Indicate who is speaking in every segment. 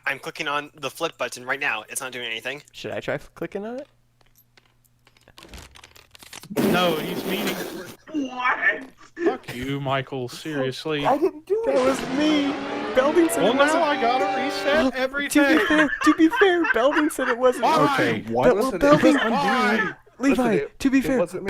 Speaker 1: I'm clicking on the flip button right now. It's not doing anything.
Speaker 2: Should I try clicking on it?
Speaker 3: No, he's meaning.
Speaker 4: What?
Speaker 3: Fuck you, Michael. Seriously.
Speaker 2: I didn't do it. That was me. Belding said
Speaker 3: Well,
Speaker 2: it wasn't.
Speaker 3: now I gotta reset everything.
Speaker 2: To be fair, Belding said it wasn't.
Speaker 3: Why?
Speaker 5: Okay, what?
Speaker 2: Well,
Speaker 5: Listen,
Speaker 2: Belding,
Speaker 3: Why?
Speaker 2: Levi,
Speaker 5: Listen,
Speaker 2: to be
Speaker 5: it
Speaker 2: fair,
Speaker 5: wasn't me.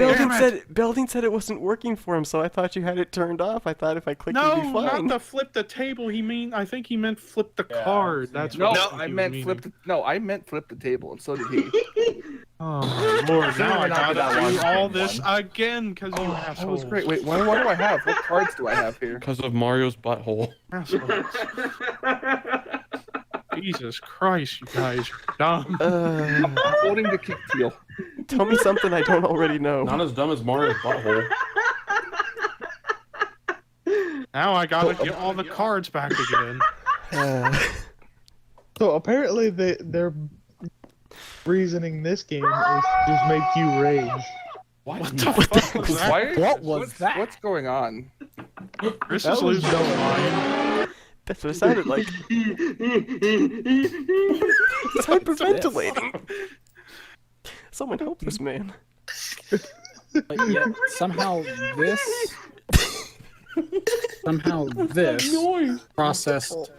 Speaker 2: Belding said it wasn't working for him, so I thought you had it turned off. I thought if I clicked
Speaker 3: No,
Speaker 2: it'd be fine.
Speaker 3: not to flip the table. I think he meant flip the card. That's
Speaker 5: No,
Speaker 3: what
Speaker 5: I
Speaker 3: he
Speaker 5: meant
Speaker 3: was
Speaker 5: flip. I meant flip the table, and so did he.
Speaker 3: Oh my lord! Now I
Speaker 5: Not
Speaker 3: gotta
Speaker 5: that
Speaker 3: do
Speaker 5: one.
Speaker 3: all this again because you
Speaker 5: That
Speaker 3: assholes.
Speaker 5: was great. Wait, what do I have? What cards do I have here?
Speaker 6: Because of Mario's butthole.
Speaker 3: Assholes. Jesus Christ, you guys are dumb.
Speaker 5: I'm holding the kick teal.
Speaker 2: Tell me something I don't already know.
Speaker 6: Not as dumb as Mario's butthole.
Speaker 3: Now I gotta get all the cards back again.
Speaker 7: So apparently their reasoning this game is just make you rage.
Speaker 3: What the fuck was that?
Speaker 5: What was that? What's going on?
Speaker 3: Chris
Speaker 7: That
Speaker 3: is
Speaker 7: was
Speaker 3: losing his mind.
Speaker 2: That's what it sounded like. It's hyperventilating. Someone help this man.
Speaker 8: But yet, somehow this processed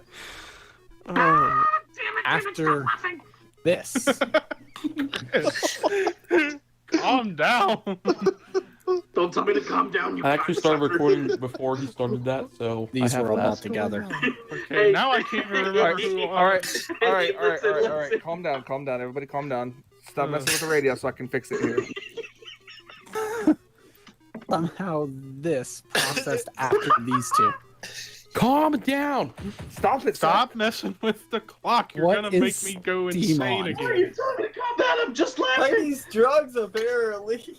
Speaker 8: after this.
Speaker 3: Calm down.
Speaker 4: Don't tell me to calm down, you
Speaker 6: I actually started
Speaker 4: cocksucker.
Speaker 6: recording before he started that, so
Speaker 8: These
Speaker 6: I have
Speaker 8: were all
Speaker 6: that.
Speaker 8: together.
Speaker 3: Okay, now I can't remember who
Speaker 5: All right, Calm down. Everybody, calm down. Stop messing with the radio so I can fix it here.
Speaker 8: Somehow this processed after these two.
Speaker 6: Calm down!
Speaker 5: Stop it!
Speaker 3: Stop messing with the clock. You're
Speaker 8: What
Speaker 3: gonna make
Speaker 8: is
Speaker 3: me go
Speaker 8: Steam
Speaker 3: insane
Speaker 8: on?
Speaker 4: Are you
Speaker 3: again.
Speaker 4: telling me to calm down? I'm just
Speaker 9: Like
Speaker 4: laughing.
Speaker 9: these drugs, apparently.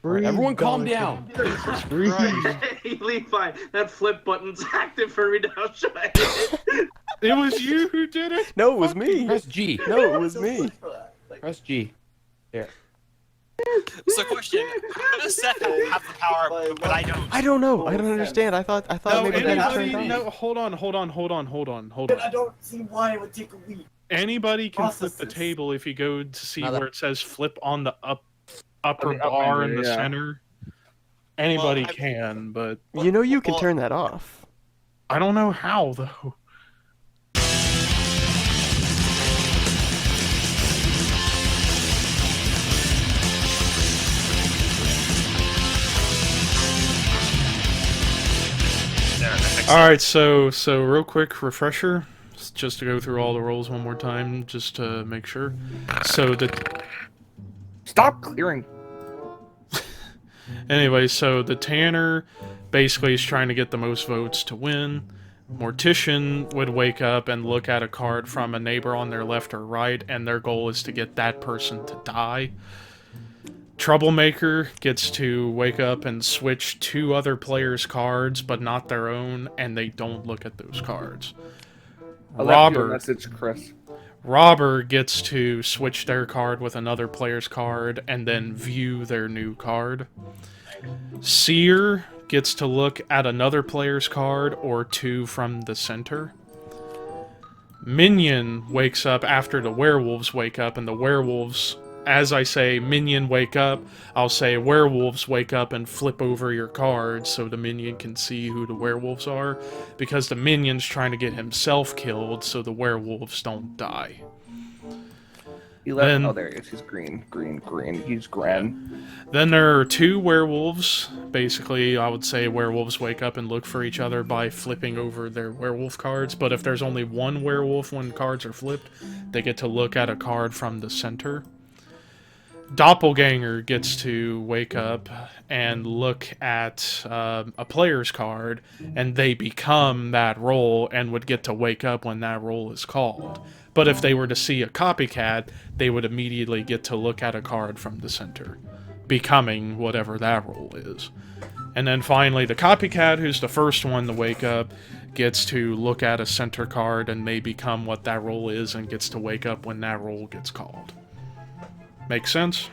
Speaker 6: Alright, everyone calm down!
Speaker 4: Hey, Levi, that flip button's active for me now. Should I hit it?
Speaker 3: It was you who did it?
Speaker 2: No, it was me.
Speaker 6: Press G.
Speaker 2: No, it was me.
Speaker 6: Press G. There.
Speaker 1: So, question: how does Seth have the power, but I don't?
Speaker 2: I don't know. I don't understand. I thought
Speaker 3: No,
Speaker 2: maybe that was
Speaker 3: anybody,
Speaker 2: turned off.
Speaker 3: no, hold on.
Speaker 9: But I don't see why it would take a week.
Speaker 3: Anybody can flip the
Speaker 9: Processes.
Speaker 3: table if you go to see
Speaker 2: Now that-
Speaker 3: where it says flip on the upper
Speaker 5: On the up
Speaker 3: bar
Speaker 5: menu,
Speaker 3: in the
Speaker 5: yeah.
Speaker 3: center. Anybody
Speaker 1: Well,
Speaker 3: can, but
Speaker 2: You know you can
Speaker 1: Well-
Speaker 2: turn that off.
Speaker 3: I don't know how though. All right, so real quick refresher, just to go through all the rules one more time, just to make sure. So
Speaker 5: Stop clearing.
Speaker 3: anyway, so the Tanner basically is trying to get the most votes to win. Mortician would wake up and look at a card from a neighbor on their left or right, and their goal is to get that person to die. Troublemaker gets to wake up and switch two other players' cards, but not their own, and they don't look at those cards.
Speaker 5: I left you a
Speaker 3: Robber
Speaker 5: message, Chris.
Speaker 3: Robber gets to switch their card with another player's card and then view their new card. Seer gets to look at another player's card or two from the center. Minion wakes up after the werewolves wake up, and the werewolves, as I say minion wake up, I'll say werewolves wake up and flip over your cards so the minion can see who the werewolves are, because the minion's trying to get himself killed so the werewolves don't die.
Speaker 5: He left.
Speaker 3: Then-
Speaker 5: Oh, there he is. He's green. He's grand.
Speaker 3: Then there are two werewolves. Basically, I would say werewolves wake up and look for each other by flipping over their werewolf cards, but if there's only one werewolf when cards are flipped, they get to look at a card from the center. Doppelganger gets to wake up and look at a player's card, and they become that role and would get to wake up when that role is called. But if they were to see a copycat, they would immediately get to look at a card from the center, becoming whatever that role is. And then finally, the copycat, who's the first one to wake up, gets to look at a center card and may become what that role is and gets to wake up when that role gets called. Make sense?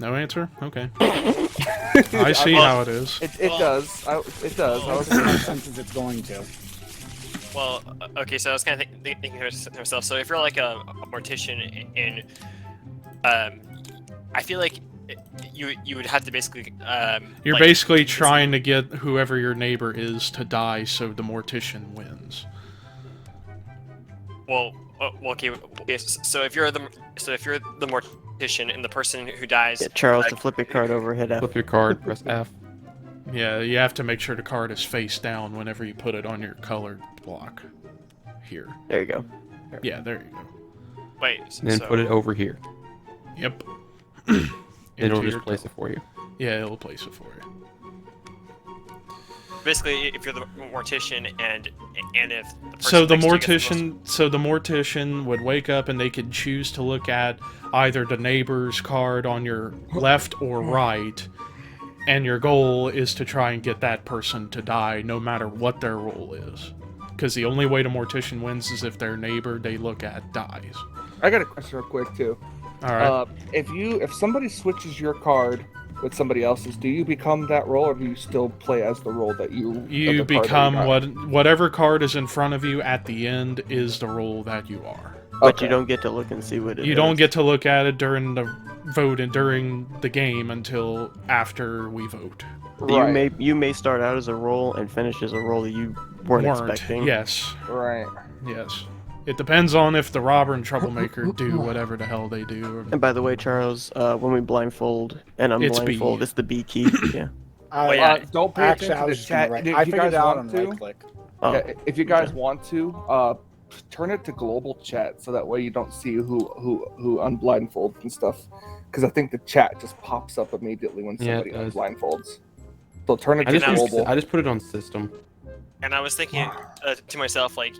Speaker 3: No answer? Okay. I see how it is.
Speaker 5: It does. It does. I was
Speaker 8: My sense is it's going to.
Speaker 1: Well, okay, so I was kind of thinking to myself. So if you're like a mortician in, I feel like you would have to basically.
Speaker 3: You're
Speaker 1: like,
Speaker 3: basically trying to get whoever your neighbor is to die, so the mortician wins.
Speaker 1: Well, okay. So if you're the mortician and the person who dies,
Speaker 2: Get Charles to flip your card over, hit F.
Speaker 6: Flip your card, press F.
Speaker 3: Yeah, you have to make sure the card is face down whenever you put it on your colored block. Here.
Speaker 2: There you go.
Speaker 3: Yeah, there you go.
Speaker 1: wait.
Speaker 6: And then
Speaker 1: so,
Speaker 6: put it over here.
Speaker 3: Yep.
Speaker 6: It'll
Speaker 3: Into
Speaker 6: just
Speaker 3: your
Speaker 6: place it for you.
Speaker 3: Yeah, it'll place it for you.
Speaker 1: basically, if you're the mortician and if the person
Speaker 3: So the
Speaker 1: next to you gets the
Speaker 3: mortician would wake up and they could choose to look at either the neighbor's card on your left or right, and your goal is to try and get that person to die no matter what their role is. Because the only way the mortician wins is if their neighbor they look at dies.
Speaker 5: I got a question real quick too.
Speaker 3: Alright.
Speaker 5: If somebody switches your card with somebody else's, do you become that role, or do you still play as the role that you?
Speaker 3: You
Speaker 5: of the card that
Speaker 3: become
Speaker 5: you got?
Speaker 3: whatever card is in front of you at the end is the role that you are.
Speaker 2: But
Speaker 5: Okay.
Speaker 2: you don't get to look and see what it is.
Speaker 3: You don't get to look at it during the vote and during the game until after we vote.
Speaker 5: Right.
Speaker 2: You may start out as a role and finish as a role that you weren't expecting.
Speaker 3: Yes.
Speaker 5: Right.
Speaker 3: Yes. It depends on if the robber and troublemaker do whatever the hell they do.
Speaker 2: And by the way, Charles, when we blindfold and
Speaker 3: It's B.
Speaker 2: unblindfold, it's the B key. Yeah.
Speaker 5: Don't pay
Speaker 8: Actually,
Speaker 5: attention
Speaker 8: I
Speaker 5: to the
Speaker 8: was just
Speaker 5: chat.
Speaker 8: gonna
Speaker 5: If
Speaker 8: I
Speaker 5: you
Speaker 8: figured
Speaker 5: guys
Speaker 8: it out
Speaker 5: want
Speaker 8: on
Speaker 5: to,
Speaker 8: right click.
Speaker 2: Oh,
Speaker 5: yeah, if you guys want to, turn it to global chat so that way you don't see who unblindfolds and stuff. Because I think the chat just pops up immediately when
Speaker 6: Yeah,
Speaker 5: somebody
Speaker 6: it does.
Speaker 5: unblindfolds. So turn it
Speaker 6: I
Speaker 5: to
Speaker 6: just,
Speaker 5: global.
Speaker 6: I just put it on system.
Speaker 1: And I was thinking to myself, like,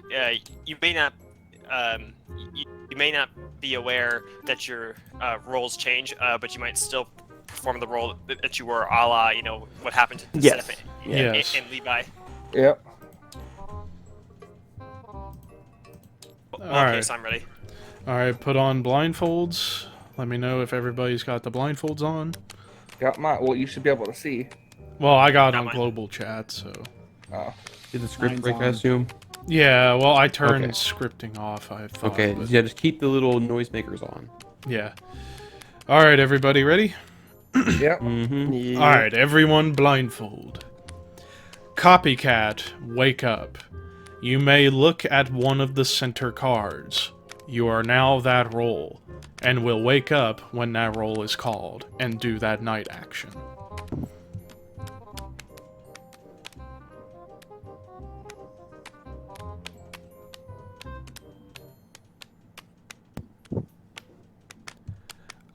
Speaker 1: you may not, you may not be aware that your roles change, but you might still perform the role that you were, a la, you know, what happened to
Speaker 2: Yes.
Speaker 1: Steph
Speaker 3: Yes.
Speaker 1: and Levi.
Speaker 5: Yep.
Speaker 1: Okay,
Speaker 3: Alright.
Speaker 1: so I'm ready.
Speaker 3: Alright, put on blindfolds. Let me know if everybody's got the blindfolds on.
Speaker 5: Got mine. Well, you should be able to see.
Speaker 3: Well, I got
Speaker 1: Got
Speaker 3: on
Speaker 1: mine.
Speaker 3: global chat, so...
Speaker 6: Did the script
Speaker 8: Mine's
Speaker 6: break, I
Speaker 8: on.
Speaker 6: assume?
Speaker 3: Yeah, well, I turned
Speaker 6: Okay.
Speaker 3: scripting off, I thought.
Speaker 6: Okay,
Speaker 3: but-
Speaker 6: yeah, just keep the little noisemakers on.
Speaker 3: Yeah. Alright, everybody ready?
Speaker 5: Yep.
Speaker 6: Mm-hmm.
Speaker 2: Yeah.
Speaker 3: Alright, everyone blindfold. Copycat, wake up. You may look at one of the center cards. You are now that role, and will wake up when that role is called, and do that night action.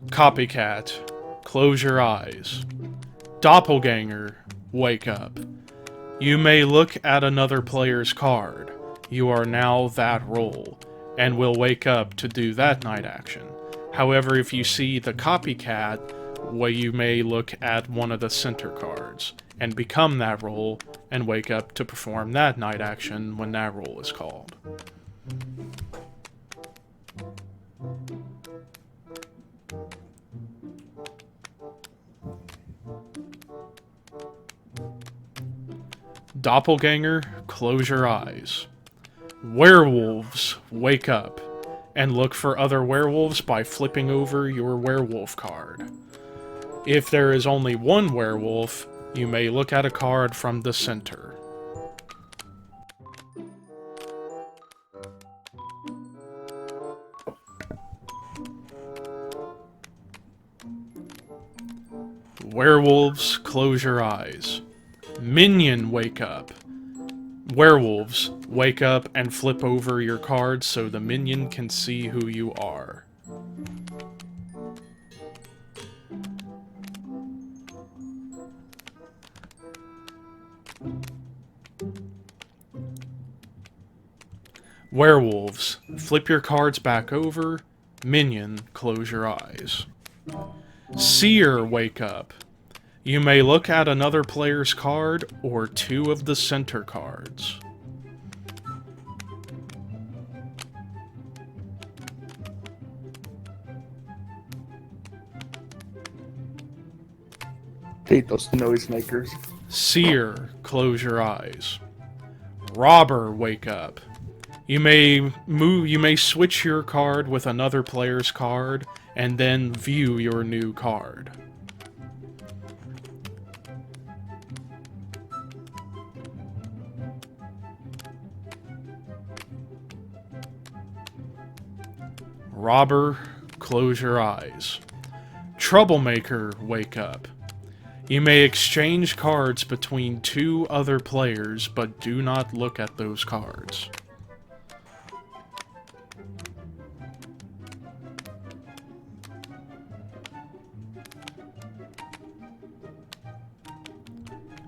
Speaker 3: Copycat, close your eyes. Doppelganger, wake up. You may look at another player's card. You are now that role, and will wake up to do that night action. However, if you see the copycat, well, you may look at one of the center cards, and become that role, and wake up to perform that night action when that role is called. Doppelganger, close your eyes. Werewolves, wake up, and look for other werewolves by flipping over your werewolf card. If there is only one werewolf, you may look at a card from the center. Werewolves, close your eyes. Minion, wake up. Werewolves, wake up and flip over your cards so the minion can see who you are. Werewolves, flip your cards back over. Minion, close your eyes. Seer, wake up. You may look at another player's card or two of the center cards.
Speaker 5: Hate those noisemakers.
Speaker 3: Seer, close your eyes. Robber, wake up. You may switch your card with another player's card, and then view your new card. Robber, close your eyes. Troublemaker, wake up. You may exchange cards between 2 other players, but do not look at those cards.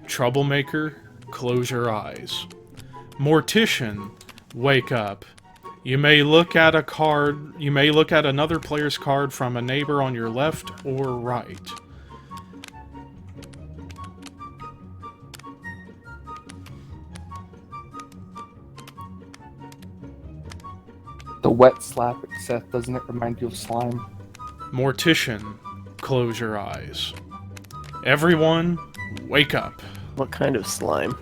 Speaker 3: Troublemaker, close your eyes. Mortician, wake up. You may look at another player's card from a neighbor on your left or right.
Speaker 5: The wet slap at Seth, doesn't it remind you of slime?
Speaker 3: Mortician, close your eyes. Everyone, wake up.
Speaker 2: What kind of slime?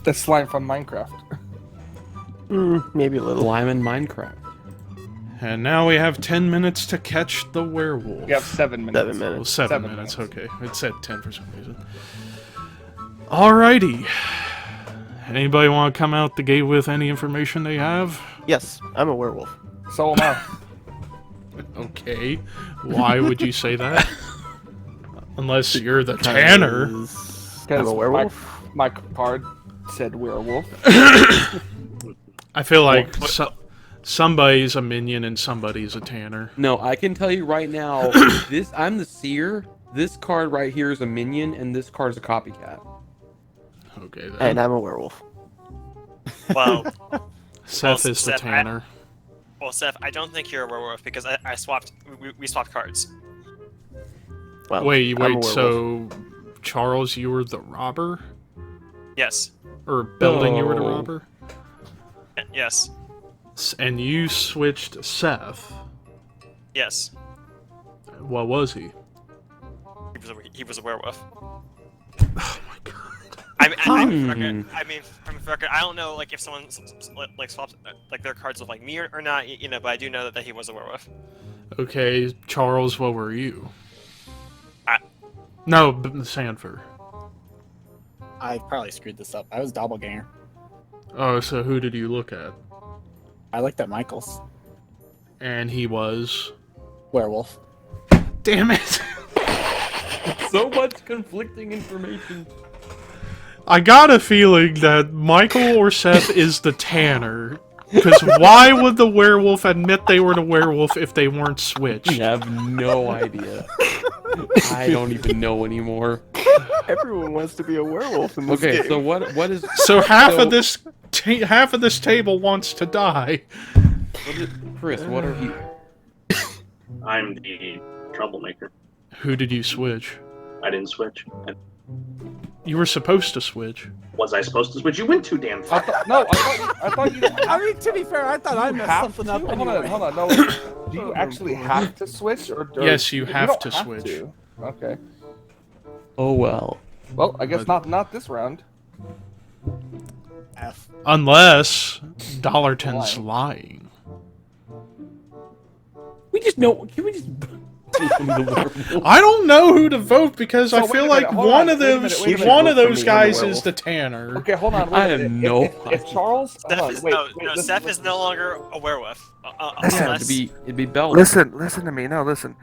Speaker 5: The slime from Minecraft.
Speaker 2: Maybe a little.
Speaker 6: Slime in Minecraft.
Speaker 3: And now we have 10 minutes to catch the werewolf.
Speaker 5: You have 7 minutes.
Speaker 2: 7 minutes.
Speaker 3: Well, 7
Speaker 5: 7
Speaker 3: minutes,
Speaker 5: minutes.
Speaker 3: okay. It said 10 for some reason. Alrighty. Anybody want to come out the gate with any information they have?
Speaker 2: Yes, I'm a werewolf.
Speaker 5: So am I.
Speaker 3: Okay. Why would you say that? Unless you're the Tanner.
Speaker 2: I'm a
Speaker 5: Because
Speaker 2: werewolf.
Speaker 5: my card said werewolf.
Speaker 3: I feel like somebody's a minion and somebody's a Tanner.
Speaker 6: No, I can tell you right now, I'm the seer. This card right here is a minion, and this card is a copycat.
Speaker 3: Okay, then.
Speaker 2: And I'm a werewolf.
Speaker 1: Well,
Speaker 3: Seth
Speaker 1: well,
Speaker 3: is the
Speaker 1: Seth,
Speaker 3: Tanner.
Speaker 1: well, Seth, I don't think you're a werewolf because I swapped. We swapped cards.
Speaker 2: Well,
Speaker 3: Wait,
Speaker 2: I'm a werewolf.
Speaker 3: so Charles, you were the robber?
Speaker 1: Yes.
Speaker 3: Or Belding, you were the
Speaker 6: No.
Speaker 3: robber?
Speaker 1: Yes.
Speaker 3: And you switched Seth.
Speaker 1: Yes.
Speaker 3: What was he?
Speaker 1: He was a werewolf.
Speaker 3: Oh my god.
Speaker 1: I mean, from the record, I don't know like if someone like swaps like their cards with like me or not, you know, but I do know that he was a werewolf.
Speaker 3: Okay, Charles, what were you?
Speaker 1: I-
Speaker 3: No, Sanford.
Speaker 8: I probably screwed this up. I was doppelganger.
Speaker 3: Oh, so who did you look at?
Speaker 8: I looked at Michael's
Speaker 3: And he was...
Speaker 8: werewolf.
Speaker 3: Damn it!
Speaker 6: So much conflicting information.
Speaker 3: I got a feeling that Michael or Seth is the Tanner. Because why would the werewolf admit they were the werewolf if they weren't switched?
Speaker 6: I have no idea. I don't even know anymore.
Speaker 2: Everyone wants to be a werewolf in this
Speaker 6: Okay,
Speaker 2: game.
Speaker 6: so what is...
Speaker 3: So half of this table wants to die.
Speaker 6: Chris, what are you...
Speaker 4: I'm the troublemaker.
Speaker 3: Who did you switch?
Speaker 4: I didn't switch.
Speaker 3: You were supposed to switch.
Speaker 4: Was I supposed to switch? You went too damn far.
Speaker 5: I thought you.
Speaker 8: I mean, to be fair, I thought I messed
Speaker 5: have
Speaker 8: something
Speaker 5: to?
Speaker 8: up anyway.
Speaker 5: Hold on, no. Do you actually have to switch, or
Speaker 3: Yes, you have
Speaker 5: don't
Speaker 3: to switch.
Speaker 5: to. Okay.
Speaker 6: Oh, well.
Speaker 5: Well, I guess not this round.
Speaker 8: F.
Speaker 3: Unless Dollarton's lying.
Speaker 6: We just know... Can we just...
Speaker 3: I don't know who to vote because I
Speaker 5: So,
Speaker 3: feel
Speaker 5: wait a
Speaker 3: like
Speaker 5: minute, hold
Speaker 3: one
Speaker 5: on,
Speaker 3: of
Speaker 5: wait a minute,
Speaker 3: those
Speaker 5: wait a minute.
Speaker 3: one of
Speaker 2: Vote for
Speaker 3: those
Speaker 2: me, I'm a
Speaker 3: guys is
Speaker 2: werewolf.
Speaker 3: the Tanner.
Speaker 5: Okay, hold on.
Speaker 6: I
Speaker 5: Wait a
Speaker 6: have
Speaker 5: minute.
Speaker 6: no
Speaker 5: If Charles,
Speaker 1: Seth
Speaker 5: hold on,
Speaker 1: is,
Speaker 5: wait,
Speaker 1: no,
Speaker 5: wait,
Speaker 1: no,
Speaker 5: listen,
Speaker 1: Seth is
Speaker 5: listen.
Speaker 1: no longer a werewolf.
Speaker 6: Yeah,
Speaker 1: Unless
Speaker 6: it'd be Bell.
Speaker 5: Listen to me. No, listen.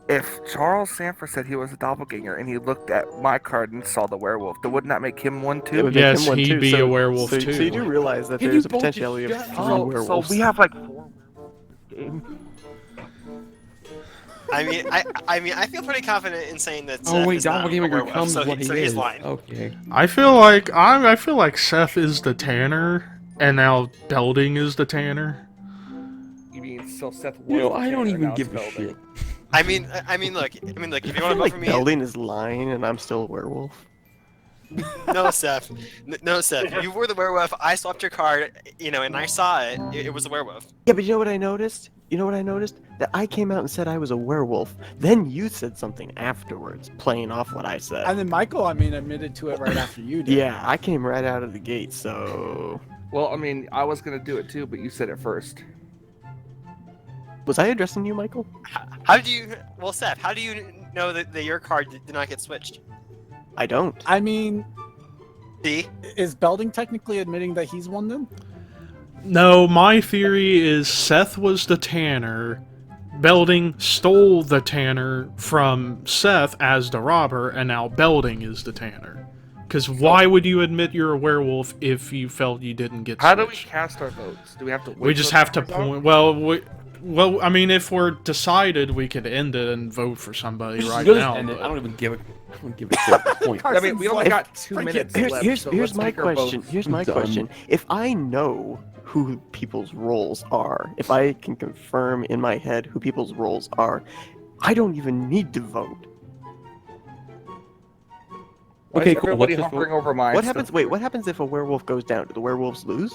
Speaker 5: If Charles Sanford said he was a doppelganger and he looked at my card and saw the werewolf, then wouldn't that make him one
Speaker 2: It
Speaker 5: too?
Speaker 2: would make
Speaker 3: Yes,
Speaker 2: him one
Speaker 3: he'd
Speaker 2: too,
Speaker 3: be
Speaker 2: so,
Speaker 3: a werewolf
Speaker 2: so,
Speaker 3: too.
Speaker 2: So you do realize that
Speaker 6: Can
Speaker 2: there's
Speaker 6: you
Speaker 2: a
Speaker 6: both
Speaker 2: potentiality of
Speaker 6: just
Speaker 2: 3
Speaker 6: shut up?
Speaker 5: So
Speaker 2: werewolves.
Speaker 5: we have like 4 game.
Speaker 1: I mean, I feel pretty confident in saying that.
Speaker 6: Oh
Speaker 1: Seth
Speaker 6: wait,
Speaker 1: is not a
Speaker 6: doppelganger
Speaker 1: werewolf,
Speaker 6: becomes
Speaker 1: so
Speaker 6: what he
Speaker 1: he's
Speaker 6: is.
Speaker 1: lying.
Speaker 6: Okay.
Speaker 3: I feel like Seth is the Tanner, and now Belding is the Tanner.
Speaker 5: You mean so Seth?
Speaker 6: You know,
Speaker 5: was
Speaker 6: I
Speaker 5: the
Speaker 6: don't
Speaker 5: Tanner,
Speaker 6: even
Speaker 5: now
Speaker 6: give
Speaker 5: it's
Speaker 6: a
Speaker 5: Belding.
Speaker 6: shit.
Speaker 1: I mean, look. If you
Speaker 2: I
Speaker 1: want to
Speaker 2: feel
Speaker 1: vote
Speaker 2: like
Speaker 1: for me,
Speaker 2: Belding is lying and I'm still a werewolf.
Speaker 1: no, Seth. No, Seth. You were the werewolf. I swapped your card, you know, and I saw it. It was a werewolf.
Speaker 2: Yeah, but you know what I noticed? You know what I noticed? That I came out and said I was a werewolf. Then you said something afterwards, playing off what I said.
Speaker 8: And then Michael, I mean, admitted to it right after you did.
Speaker 2: Yeah, I came right out of the gate, so...
Speaker 5: Well, I mean, I was gonna do it too, but you said it first.
Speaker 2: Was I addressing you, Michael?
Speaker 1: How do you? Well, Seth, how do you know that your card did not get switched?
Speaker 2: I don't.
Speaker 8: I mean,
Speaker 1: See?
Speaker 8: is Belding technically admitting that he's won then?
Speaker 3: No, my theory is Seth was the tanner. Belding stole the tanner from Seth as the robber, and now Belding is the tanner. Because why would you admit you're a werewolf if you felt you didn't get
Speaker 5: How do we
Speaker 3: switched?
Speaker 5: cast our votes? Do we have to wait
Speaker 3: We just
Speaker 5: till
Speaker 3: have to
Speaker 5: the timer's
Speaker 3: point. Well, I mean, if we're decided, we could end it and vote for somebody right
Speaker 6: Just
Speaker 3: now.
Speaker 6: end it.
Speaker 3: but-
Speaker 6: I don't even give it. I don't give a shit at this point.
Speaker 5: out? I mean, we only got 2
Speaker 8: Freaking-
Speaker 5: minutes
Speaker 2: Here's,
Speaker 5: left.
Speaker 2: here's,
Speaker 5: so
Speaker 2: here's
Speaker 5: let's
Speaker 2: my
Speaker 5: make our
Speaker 2: question.
Speaker 5: vote.
Speaker 2: Here's my
Speaker 6: Done.
Speaker 2: question. If I know who people's roles are, if I can confirm in my head who people's roles are, I don't even need to vote.
Speaker 5: Why
Speaker 6: Okay,
Speaker 5: is
Speaker 6: cool.
Speaker 5: everybody
Speaker 6: Let's just
Speaker 5: hovering over mine?
Speaker 2: What happens? Wait, what happens if a werewolf goes down? Do the werewolves lose?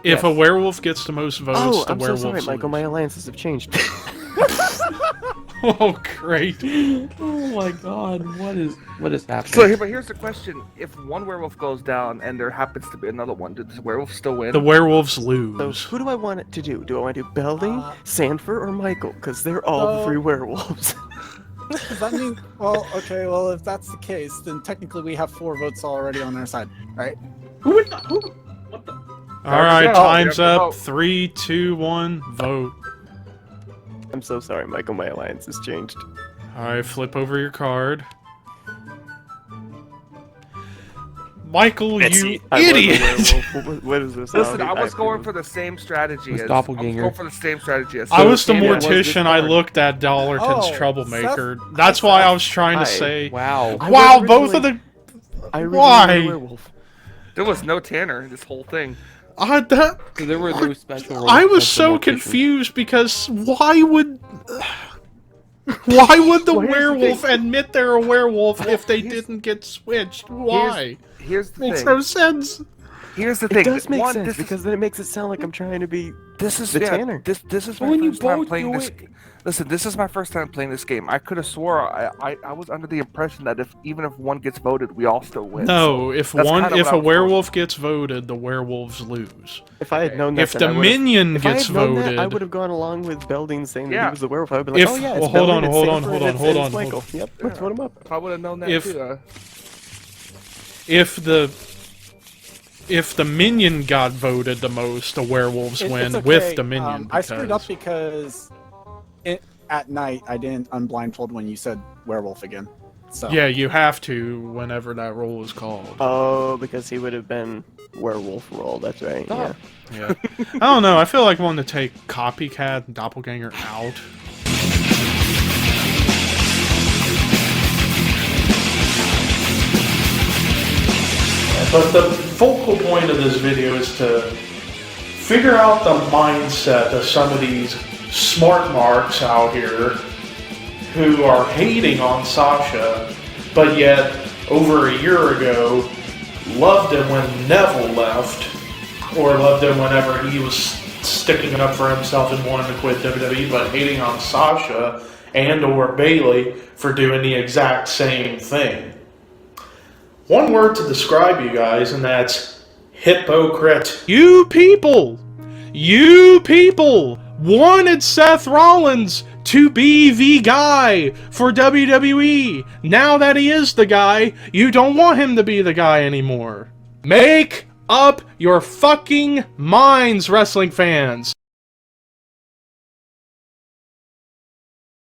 Speaker 3: If
Speaker 5: Yes.
Speaker 3: a werewolf gets the most votes,
Speaker 2: Oh,
Speaker 3: the
Speaker 2: I'm so
Speaker 3: werewolves
Speaker 2: sorry, Michael. My
Speaker 3: lose.
Speaker 2: alliances have changed.
Speaker 3: Oh, great.
Speaker 6: Oh my god, what is happening?
Speaker 5: So, but here's the question: if one werewolf goes down and there happens to be another one, does the werewolf still win?
Speaker 3: The werewolves
Speaker 2: So
Speaker 3: lose.
Speaker 2: who do I want it to do? Do I want to do Belding, Sanford, or Michael? Because they're all
Speaker 8: Oh.
Speaker 2: three werewolves.
Speaker 8: Does that mean? Well, okay. Well, if that's the case, then technically we have 4 votes already on our side, right?
Speaker 4: Who would not? Who? What the?
Speaker 3: All right,
Speaker 5: go.
Speaker 3: time's
Speaker 5: We have to
Speaker 3: up.
Speaker 5: vote.
Speaker 3: 3, 2, 1, vote.
Speaker 2: I'm so sorry, Michael. My alliance has changed.
Speaker 3: All right, flip over your card. Michael, you
Speaker 2: I was a
Speaker 3: idiot!
Speaker 2: werewolf. What is this?
Speaker 5: Listen,
Speaker 2: How
Speaker 5: I was
Speaker 2: do
Speaker 5: going for the same strategy
Speaker 6: It's
Speaker 5: as
Speaker 6: doppelganger.
Speaker 5: I was going for the same strategy as.
Speaker 3: I was the
Speaker 2: Yeah, it was this
Speaker 3: mortician. I
Speaker 2: card.
Speaker 3: looked at Dollarton's
Speaker 8: Oh,
Speaker 3: troublemaker.
Speaker 8: Seth-
Speaker 3: That's why I was trying to
Speaker 2: Hi.
Speaker 3: say.
Speaker 6: Wow.
Speaker 2: I
Speaker 3: Wow,
Speaker 2: was
Speaker 3: both of the.
Speaker 2: I originally
Speaker 3: Why?
Speaker 2: was a werewolf.
Speaker 5: There was no Tanner in this whole thing.
Speaker 3: That,
Speaker 6: So there were no special roles
Speaker 3: I was
Speaker 6: except
Speaker 3: so
Speaker 6: for mortician.
Speaker 3: confused because why would. Why would the
Speaker 5: Well, here's the
Speaker 3: werewolf
Speaker 5: thing.
Speaker 3: admit they're a werewolf if they
Speaker 5: Here's-
Speaker 3: didn't get switched? Why?
Speaker 5: Here's the
Speaker 3: Makes
Speaker 5: thing.
Speaker 3: no sense.
Speaker 5: Here's the
Speaker 2: It
Speaker 5: thing.
Speaker 2: does make
Speaker 5: One,
Speaker 2: sense
Speaker 5: this
Speaker 2: because then it makes it sound like I'm trying to be.
Speaker 5: this is
Speaker 2: the
Speaker 5: yeah,
Speaker 2: Tanner.
Speaker 5: This is my
Speaker 6: When you
Speaker 5: first time
Speaker 6: both
Speaker 5: playing
Speaker 6: do
Speaker 5: this.
Speaker 6: it-
Speaker 5: Listen, this is my first time playing this game. I could have swore I was under the impression that even if one gets voted, we all still win.
Speaker 3: No, if
Speaker 5: that's kinda what
Speaker 3: if
Speaker 5: I
Speaker 3: a
Speaker 5: was
Speaker 3: werewolf gets voted, the werewolves lose.
Speaker 2: If I had known that,
Speaker 3: If
Speaker 2: then I
Speaker 3: the
Speaker 2: would've-
Speaker 3: minion
Speaker 2: if I
Speaker 3: gets
Speaker 2: had known that, I
Speaker 3: voted,
Speaker 2: would have gone along with Belding saying that
Speaker 5: Yeah.
Speaker 2: he was the werewolf. I would be like,
Speaker 3: If-
Speaker 2: oh yeah, it's
Speaker 3: well, hold on,
Speaker 2: Belding, it's
Speaker 3: hold on,
Speaker 2: Sanford,
Speaker 3: hold on,
Speaker 2: it's-
Speaker 3: hold
Speaker 2: it's
Speaker 3: on, hold
Speaker 2: Michael. Yep, let's vote him up.
Speaker 5: If I would have known that
Speaker 3: If-
Speaker 5: too.
Speaker 3: if the minion got voted the most, the werewolves
Speaker 8: It's
Speaker 3: win
Speaker 8: okay.
Speaker 3: with the minion.
Speaker 8: I screwed up
Speaker 3: because-
Speaker 8: because at night I didn't unblindfold when you said werewolf again. So
Speaker 3: Yeah, you have to whenever that roll is called.
Speaker 2: Oh, because he would have been werewolf roll. That's right. Yeah.
Speaker 3: Yeah. I don't know. I feel like wanting to take copycat and doppelganger out. But the focal point of this video is to figure out the mindset of some of these smart marks out here who are hating on Sasha, but yet over a year ago loved him when Neville left, or loved him whenever he was sticking up for himself and wanting to quit WWE, but hating on Sasha and or Bayley for doing the exact same thing. One word to describe you guys, and that's hypocrite. You people wanted Seth Rollins to be the guy for WWE. Now that he is the guy, you don't want him to be the guy anymore. Make up your fucking minds, wrestling fans.